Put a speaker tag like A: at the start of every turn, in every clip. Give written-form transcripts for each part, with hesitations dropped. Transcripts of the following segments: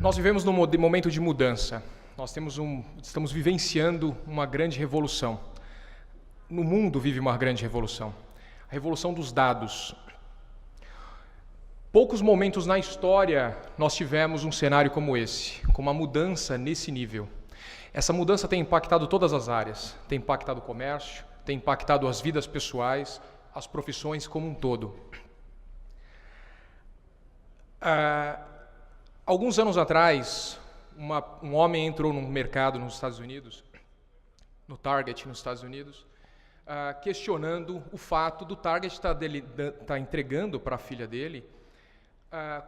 A: Nós vivemos num momento de mudança. Estamos vivenciando uma grande revolução. No mundo vive uma grande revolução. A revolução dos dados. Poucos momentos na história nós tivemos um cenário como esse, com uma mudança nesse nível. Essa mudança tem impactado todas as áreas. Tem impactado o comércio, tem impactado as vidas pessoais, as profissões como um todo. Alguns anos atrás, um homem entrou num mercado nos Estados Unidos, no Target nos Estados Unidos, questionando o fato do Target estar entregando para a filha dele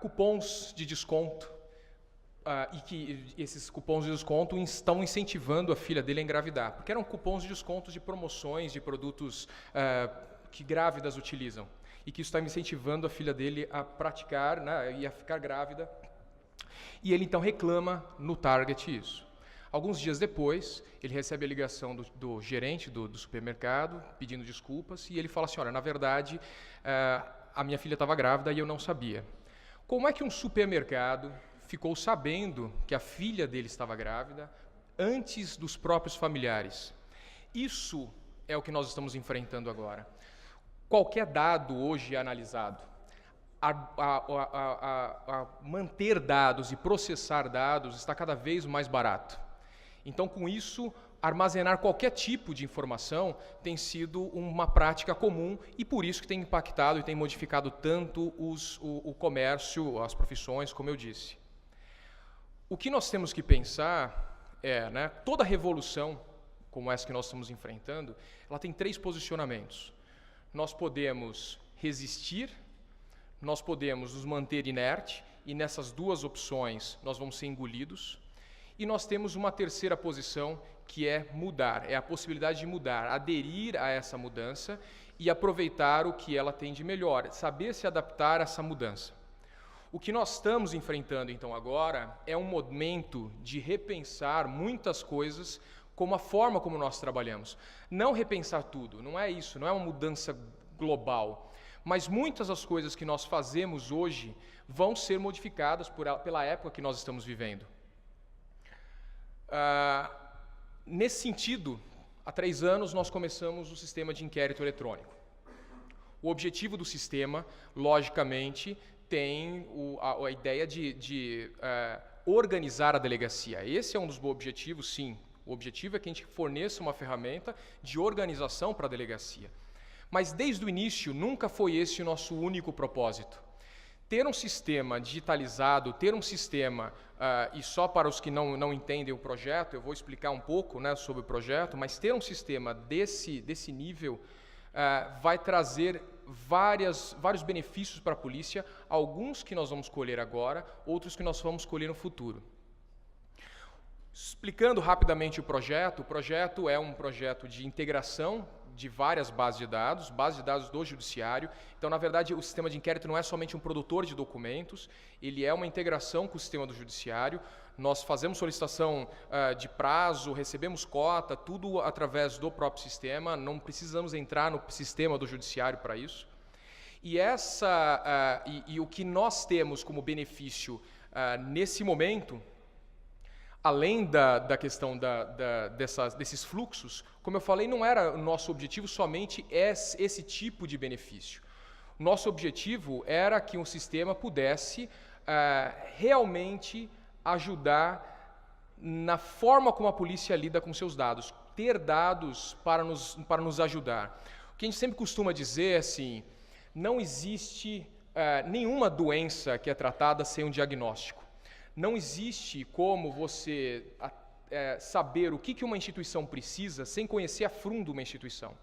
A: cupons de desconto e que esses cupons de desconto estão incentivando a filha dele a engravidar, porque eram cupons de desconto de promoções de produtos que grávidas utilizam e que isso estava incentivando a filha dele a praticar, né, e a ficar grávida. E ele então reclama no Target isso. Alguns dias depois, ele recebe a ligação do gerente do supermercado pedindo desculpas e ele fala assim, olha, na verdade, a minha filha estava grávida e eu não sabia. Como é que um supermercado ficou sabendo que a filha dele estava grávida antes dos próprios familiares? Isso é o que nós estamos enfrentando agora. Qualquer dado hoje é analisado. Manter dados e processar dados está cada vez mais barato. Então, com isso, armazenar qualquer tipo de informação tem sido uma prática comum e por isso que tem impactado e tem modificado tanto o comércio, as profissões, como eu disse. O que nós temos que pensar é, né, toda revolução, como essa que nós estamos enfrentando, ela tem 3 posicionamentos. Nós podemos resistir, nós podemos nos manter inerte, e nessas 2 opções nós vamos ser engolidos. E nós temos uma terceira posição, que é mudar, é a possibilidade de mudar, aderir a essa mudança e aproveitar o que ela tem de melhor, saber se adaptar a essa mudança. O que nós estamos enfrentando, então, agora, é um momento de repensar muitas coisas, como a forma como nós trabalhamos. Não repensar tudo, não é isso, não é uma mudança global. Mas muitas das coisas que nós fazemos hoje vão ser modificadas pela época que nós estamos vivendo. Nesse sentido, há 3 anos nós começamos o sistema de inquérito eletrônico. O objetivo do sistema, logicamente, tem a ideia de organizar a delegacia. Esse é um dos objetivos, sim. O objetivo é que a gente forneça uma ferramenta de organização para a delegacia. Mas desde o início nunca foi esse o nosso único propósito. Ter um sistema digitalizado, ter um sistema, e só para os que não entendem o projeto, eu vou explicar um pouco, né, sobre o projeto, mas ter um sistema desse nível vai trazer vários benefícios para a polícia, alguns que nós vamos colher agora, outros que nós vamos colher no futuro. Explicando rapidamente o projeto é um projeto de integração de várias bases de dados do judiciário. Então, na verdade, o sistema de inquérito não é somente um produtor de documentos, ele é uma integração com o sistema do judiciário. Nós fazemos solicitação de prazo, recebemos cota, tudo através do próprio sistema, não precisamos entrar no sistema do judiciário para isso. E o que nós temos como benefício nesse momento, além da questão desses fluxos, como eu falei, não era o nosso objetivo somente esse tipo de benefício. O nosso objetivo era que um sistema pudesse realmente ajudar na forma como a polícia lida com seus dados, ter dados para nos ajudar. O que a gente sempre costuma dizer é assim, não existe nenhuma doença que é tratada sem um diagnóstico. Não existe como você saber o que uma instituição precisa sem conhecer a fundo uma instituição.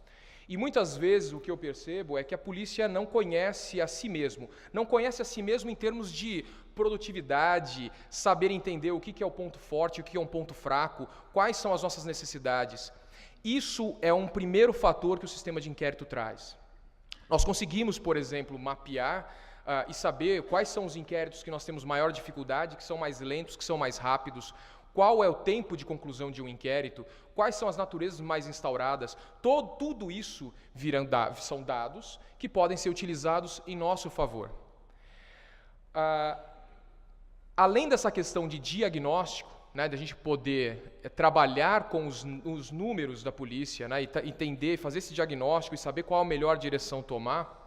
A: E muitas vezes o que eu percebo é que a polícia não conhece a si mesmo. Não conhece a si mesmo em termos de produtividade, saber entender o que é o ponto forte, o que é um ponto fraco, quais são as nossas necessidades. Isso é um primeiro fator que o sistema de inquérito traz. Nós conseguimos, por exemplo, mapear e saber quais são os inquéritos que nós temos maior dificuldade, que são mais lentos, que são mais rápidos, qual é o tempo de conclusão de um inquérito, quais são as naturezas mais instauradas. Tudo isso são dados que podem ser utilizados em nosso favor. Além dessa questão de diagnóstico, né, de a gente poder trabalhar com os números da polícia, né, e entender, fazer esse diagnóstico e saber qual a melhor direção tomar,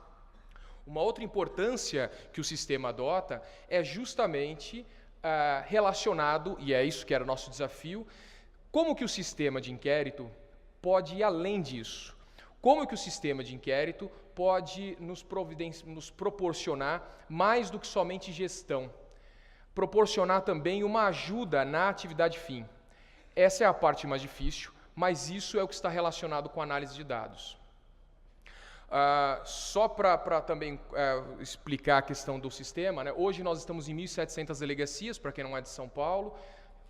A: uma outra importância que o sistema adota é justamente relacionado, e é isso que era o nosso desafio, como que o sistema de inquérito pode ir além disso. Como que o sistema de inquérito pode nos proporcionar mais do que somente gestão. Proporcionar também uma ajuda na atividade fim. Essa é a parte mais difícil, mas isso é o que está relacionado com a análise de dados. Só para também explicar a questão do sistema, né? Hoje nós estamos em 1.700 delegacias, para quem não é de São Paulo.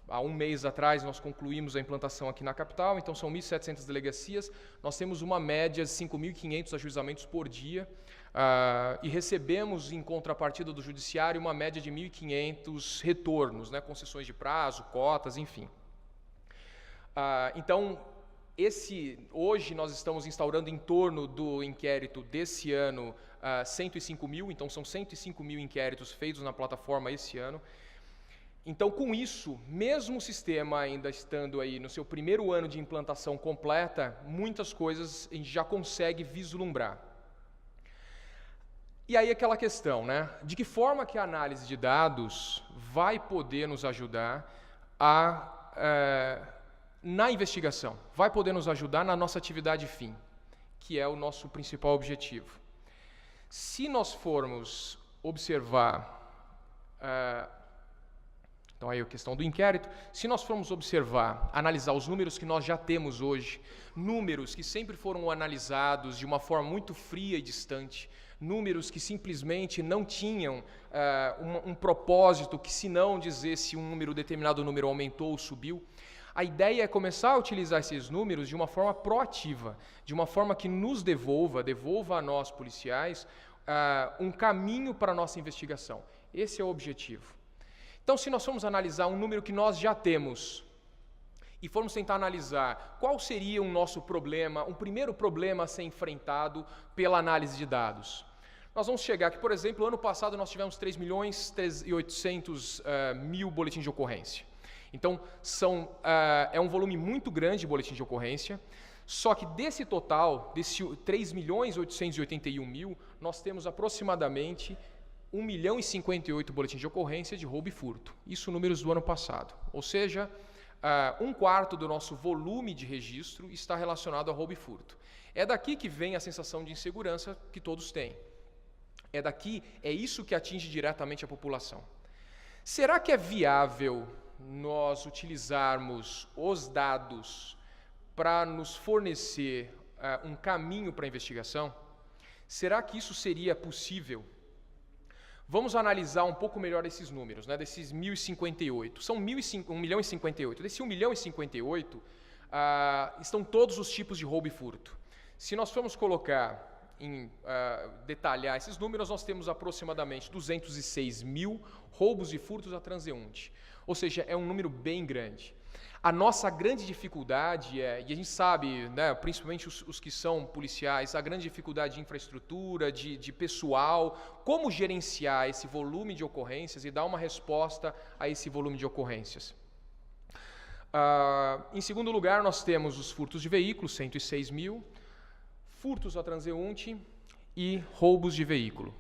A: Há um mês atrás nós concluímos a implantação aqui na capital, então são 1.700 delegacias. Nós temos uma média de 5.500 ajuizamentos por dia e recebemos, em contrapartida do judiciário, uma média de 1.500 retornos, né? Concessões de prazo, cotas, enfim. Então, hoje nós estamos instaurando em torno do inquérito desse ano 105 mil, então são 105 mil inquéritos feitos na plataforma esse ano. Então, com isso, mesmo o sistema ainda estando aí no seu primeiro ano de implantação completa, muitas coisas a gente já consegue vislumbrar. E aí aquela questão, né? De que forma que a análise de dados vai poder nos ajudar na investigação, vai poder nos ajudar na nossa atividade fim, que é o nosso principal objetivo. Se nós formos observar, então aí a questão do inquérito, se nós formos observar, analisar os números que nós já temos hoje, números que sempre foram analisados de uma forma muito fria e distante, números que simplesmente não tinham um propósito que se não dizer se determinado número aumentou ou subiu, a ideia é começar a utilizar esses números de uma forma proativa, de uma forma que nos devolva a nós policiais, um caminho para a nossa investigação. Esse é o objetivo. Então, se nós formos analisar um número que nós já temos e formos tentar analisar qual seria o nosso problema, um primeiro problema a ser enfrentado pela análise de dados, nós vamos chegar que, por exemplo, ano passado nós tivemos 3.800.000 boletins de ocorrência. Então, é um volume muito grande de boletins de ocorrência, só que desse total, desse 3.881.000, nós temos aproximadamente 1.058.000 boletins de ocorrência de roubo e furto. Isso números do ano passado. Ou seja, 1/4 do nosso volume de registro está relacionado a roubo e furto. É daqui que vem a sensação de insegurança que todos têm. É isso que atinge diretamente a população. Será que é viável nós utilizarmos os dados para nos fornecer um caminho para a investigação? Será que isso seria possível? Vamos analisar um pouco melhor esses números, né, desses 1.058. São 1.058. Desse 1.058, estão todos os tipos de roubo e furto. Se nós formos colocar detalhar esses números, nós temos aproximadamente 206.000 roubos e furtos a transeunte. Ou seja, é um número bem grande. A nossa grande dificuldade e a gente sabe, né, principalmente os que são policiais, a grande dificuldade de infraestrutura, de pessoal, como gerenciar esse volume de ocorrências e dar uma resposta a esse volume de ocorrências. Em segundo lugar, nós temos os furtos de veículos, 106.000, furtos a transeunte e roubos de veículo.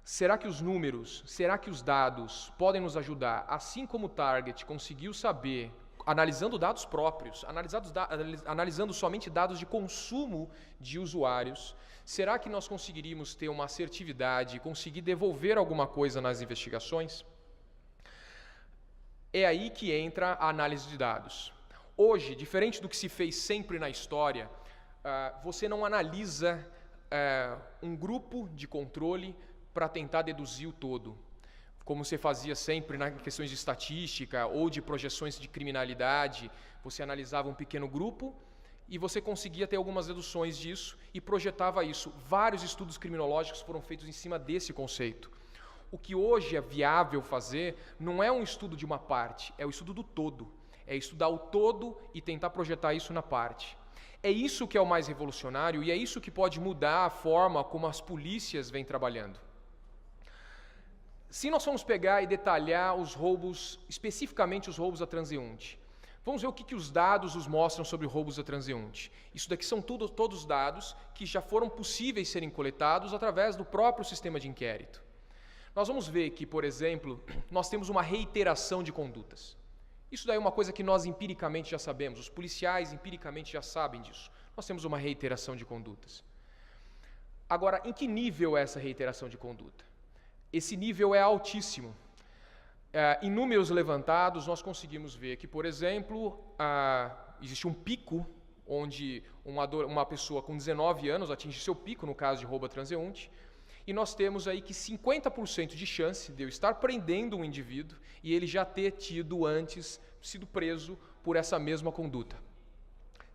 A: Será que os números, será que os dados podem nos ajudar, assim como o Target conseguiu saber, analisando dados próprios, analisando somente dados de consumo de usuários, será que nós conseguiríamos ter uma assertividade e conseguir devolver alguma coisa nas investigações? É aí que entra a análise de dados. Hoje, diferente do que se fez sempre na história, você não analisa um grupo de controle para tentar deduzir o todo, como você fazia sempre nas questões de estatística ou de projeções de criminalidade. Você analisava um pequeno grupo e você conseguia ter algumas deduções disso e projetava isso. Vários estudos criminológicos foram feitos em cima desse conceito. O que hoje é viável fazer não é um estudo de uma parte, é o estudo do todo. É estudar o todo e tentar projetar isso na parte. É isso que é o mais revolucionário e é isso que pode mudar a forma como as polícias vêm trabalhando. Se nós formos pegar e detalhar os roubos, especificamente os roubos a transeunte, vamos ver o que os dados nos mostram sobre roubos a transeunte. Isso daqui são todos dados que já foram possíveis serem coletados através do próprio sistema de inquérito. Nós vamos ver que, por exemplo, nós temos uma reiteração de condutas. Isso daí é uma coisa que nós empiricamente já sabemos, os policiais empiricamente já sabem disso. Nós temos uma reiteração de condutas. Agora, em que nível é essa reiteração de conduta? Esse nível é altíssimo. Em números levantados, nós conseguimos ver que, por exemplo, existe um pico onde uma pessoa com 19 anos atinge seu pico, no caso de roubo a transeunte, e nós temos aí que 50% de chance de eu estar prendendo um indivíduo e ele já ter tido antes sido preso por essa mesma conduta.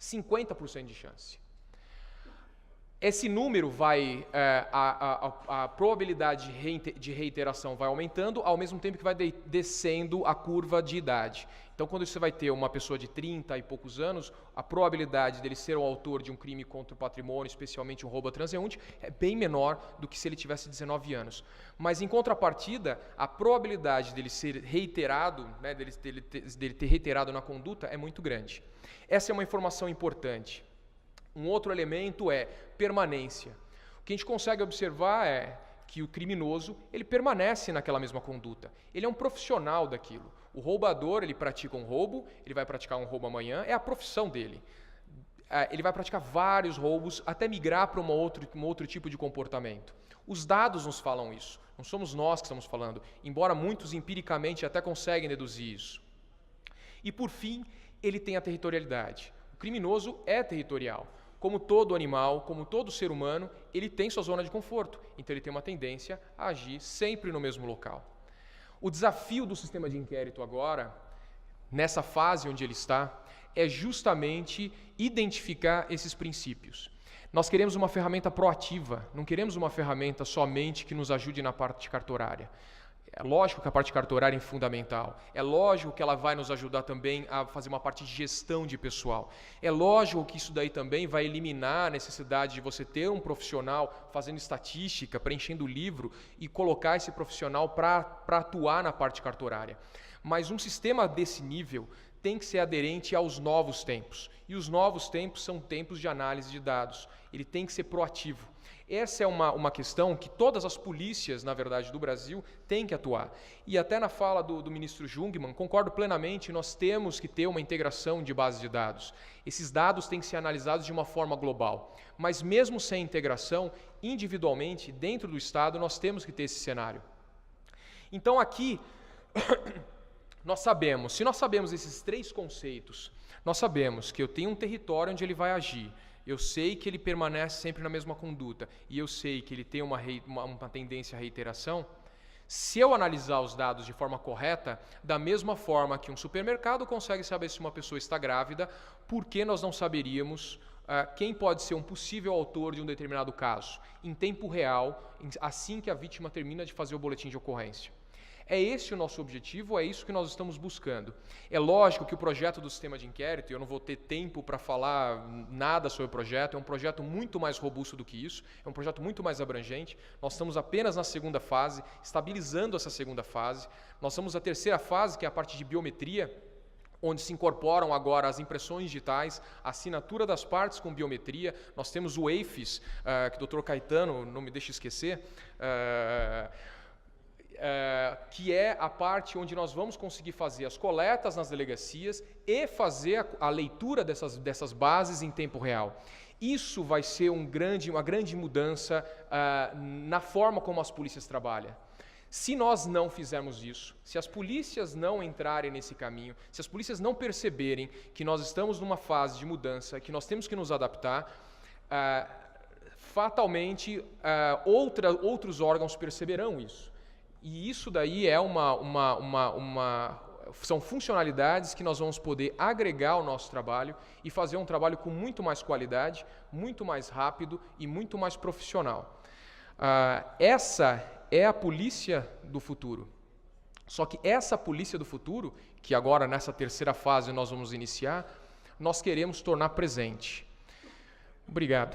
A: 50% de chance. Esse número vai, a probabilidade de reiteração vai aumentando, ao mesmo tempo que vai descendo a curva de idade. Então, quando você vai ter uma pessoa de 30 e poucos anos, a probabilidade dele ser o autor de um crime contra o patrimônio, especialmente um roubo a transeunte, é bem menor do que se ele tivesse 19 anos. Mas, em contrapartida, a probabilidade dele ser reiterado, né, dele ter reiterado na conduta, é muito grande. Essa é uma informação importante. Um outro elemento é permanência. O que a gente consegue observar é que o criminoso, ele permanece naquela mesma conduta. Ele é um profissional daquilo. O roubador, ele pratica um roubo, ele vai praticar um roubo amanhã, é a profissão dele. Ele vai praticar vários roubos até migrar para um outro tipo de comportamento. Os dados nos falam isso. Não somos nós que estamos falando, embora muitos empiricamente até conseguem deduzir isso. E, por fim, ele tem a territorialidade. O criminoso é territorial. Como todo animal, como todo ser humano, ele tem sua zona de conforto. Então ele tem uma tendência a agir sempre no mesmo local. O desafio do sistema de inquérito agora, nessa fase onde ele está, é justamente identificar esses princípios. Nós queremos uma ferramenta proativa, não queremos uma ferramenta somente que nos ajude na parte cartorária. É lógico que a parte cartorária é fundamental. É lógico que ela vai nos ajudar também a fazer uma parte de gestão de pessoal. É lógico que isso daí também vai eliminar a necessidade de você ter um profissional fazendo estatística, preenchendo o livro e colocar esse profissional para atuar na parte cartorária. Mas um sistema desse nível tem que ser aderente aos novos tempos. E os novos tempos são tempos de análise de dados. Ele tem que ser proativo. Essa é uma questão que todas as polícias, na verdade, do Brasil têm que atuar. E até na fala do ministro Jungmann, concordo plenamente, nós temos que ter uma integração de bases de dados. Esses dados têm que ser analisados de uma forma global. Mas mesmo sem integração, individualmente, dentro do Estado, nós temos que ter esse cenário. Então aqui, se nós sabemos esses três conceitos, nós sabemos que eu tenho um território onde ele vai agir, eu sei que ele permanece sempre na mesma conduta e eu sei que ele tem uma tendência à reiteração. Se eu analisar os dados de forma correta, da mesma forma que um supermercado consegue saber se uma pessoa está grávida, por que nós não saberíamos quem pode ser um possível autor de um determinado caso, em tempo real, assim que a vítima termina de fazer o boletim de ocorrência? É esse o nosso objetivo, é isso que nós estamos buscando. É lógico que o projeto do sistema de inquérito, eu não vou ter tempo para falar nada sobre o projeto, é um projeto muito mais robusto do que isso, é um projeto muito mais abrangente. Nós estamos apenas na segunda fase, estabilizando essa segunda fase. Nós estamos na terceira fase, que é a parte de biometria, onde se incorporam agora as impressões digitais, a assinatura das partes com biometria. Nós temos o EIFES, que o Dr. Caetano não me deixa esquecer, que é a parte onde nós vamos conseguir fazer as coletas nas delegacias e fazer a leitura dessas bases em tempo real. Isso vai ser uma grande mudança na forma como as polícias trabalham. Se nós não fizermos isso, se as polícias não entrarem nesse caminho, se as polícias não perceberem que nós estamos numa fase de mudança, que nós temos que nos adaptar, fatalmente outros órgãos perceberão isso. E isso daí é são funcionalidades que nós vamos poder agregar ao nosso trabalho e fazer um trabalho com muito mais qualidade, muito mais rápido e muito mais profissional. Essa é a polícia do futuro. Só que essa polícia do futuro, que agora nessa terceira fase nós vamos iniciar, nós queremos tornar presente. Obrigado.